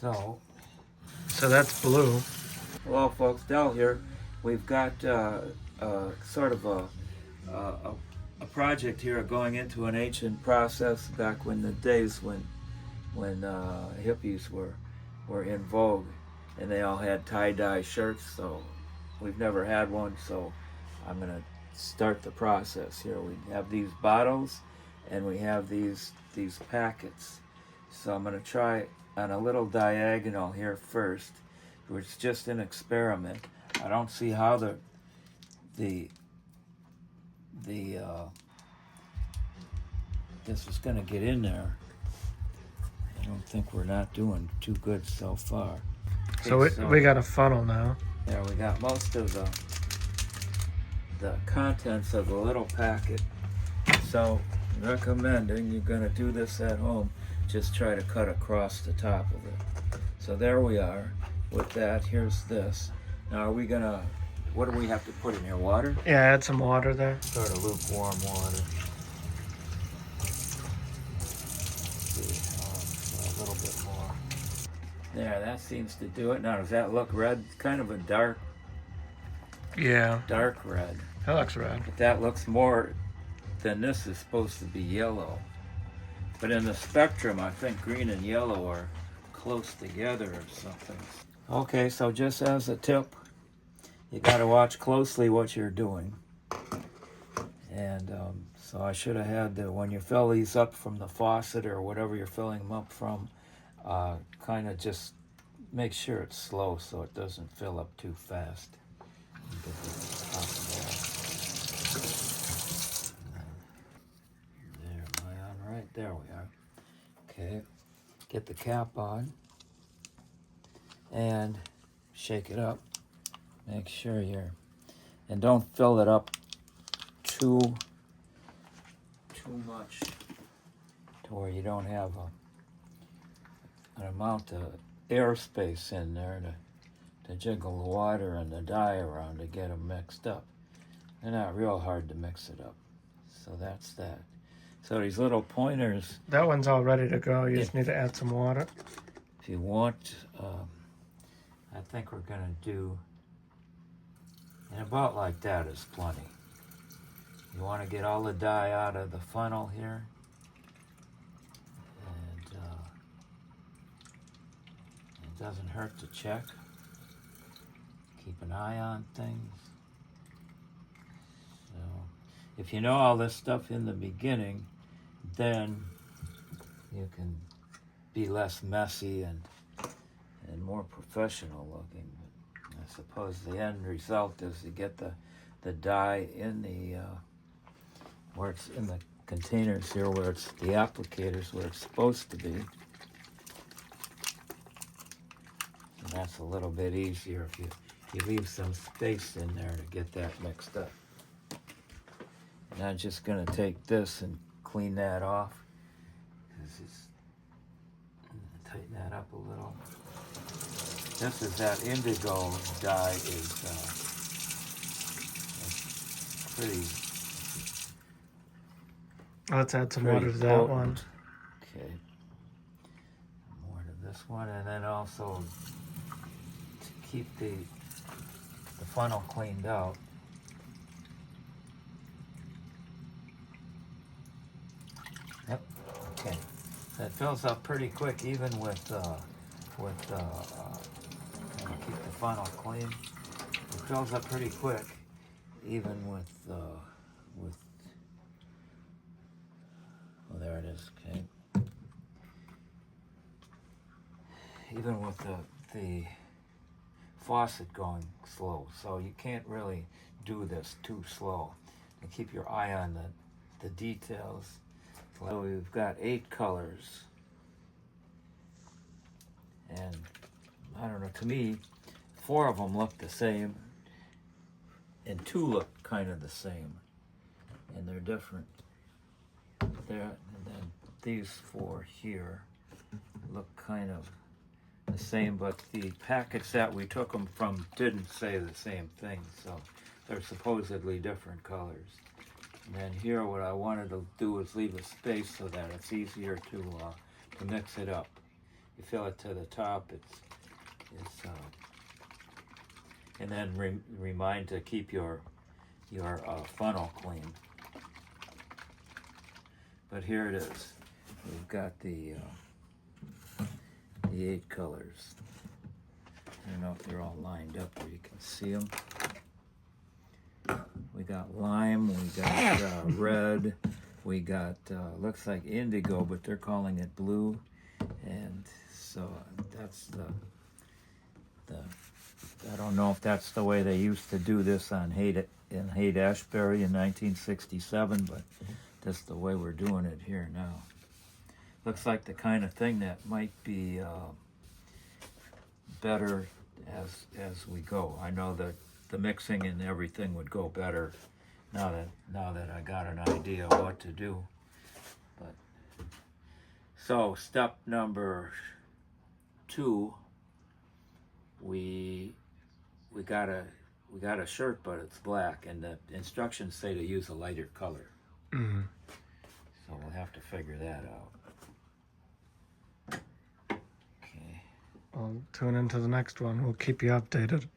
So that's blue. hello folks, Del here. We've got sort of a, a project here going into an ancient process back when the days when hippies were in vogue, and they all had tie-dye shirts. So we've never had one, so I'm gonna start the process here. We have these bottles, and we have these packets. So I'm gonna try on a little diagonal here first. It's just an experiment. I don't see how the this is gonna get in there. I don't think we're not doing too good so far. So we got a funnel now. There we got most of the contents of the little packet. So recommending you're gonna do this at home, just try to cut across the top of it. So there we are with that. Here's this. Now are we gonna, what do we have to put in here? Water? Yeah, add some water there. Sort of lukewarm water. A little bit more. There, that seems to do it. Now does that look red? It's kind of a dark red. That looks red. But that looks more than this is supposed to be yellow. But in the spectrum, I think green and yellow are close together or something. Okay, so just as a tip, you got to watch closely what you're doing. And so I should have had when you fill these up from the faucet or whatever you're filling them up from, kind of just make sure it's slow so it doesn't fill up too fast. Get the top of that. There, am I on right? There we are. Okay, get the cap on and shake it up. Make sure and don't fill it up too much to where you don't have an amount of airspace in there to jiggle the water and the dye around to get them mixed up. They're not real hard to mix it up. So that's that. So these little pointers. That one's all ready to go. You just need to add some water. If you want, I think we're going to do, and about like that is plenty. You want to get all the dye out of the funnel here. And it doesn't hurt to check. Keep an eye on things. So if you know all this stuff in the beginning, then you can be less messy and more professional looking. But I suppose the end result is you get the dye in the where it's in the containers here, where it's the applicators where it's supposed to be. And that's a little bit easier if you leave some space in there to get that mixed up. And I'm just going to take this and clean that off, because it's tighten that up a little. This is that indigo dye is pretty. Let's add some water to that one. Okay. More to this one, and then also to keep the funnel cleaned out. Yep. Okay. That fills up pretty quick, even with keep the funnel clean. It fills up pretty quick, even with oh, there it is. Okay. Even with the faucet going slow, so you can't really do this too slow. And keep your eye on the details. So we've got 8 colors, and I don't know, to me 4 of them look the same and 2 look kind of the same, and they're different there. And then these 4 here look kind of the same, but the packets that we took them from didn't say the same thing, so they're supposedly different colors. And then here, what I wanted to do is leave a space so that it's easier to mix it up. you fill it to the top. It's and then remind to keep your funnel clean. But here it is. We've got the 8 colors. I don't know if they're all lined up where you can see them. We got lime, we got red, we got looks like indigo, but they're calling it blue, and so that's the I don't know if that's the way they used to do this in Haight-Ashbury in 1967, but that's the way we're doing it here now. Looks like the kind of thing that might be better as we go. I know that the mixing and everything would go better now that I got an idea of what to do. But so step number 2, we got a shirt, but it's black, and the instructions say to use a lighter color. Mm-hmm. So we'll have to figure that out. Okay. I'll tune into the next one. We'll keep you updated.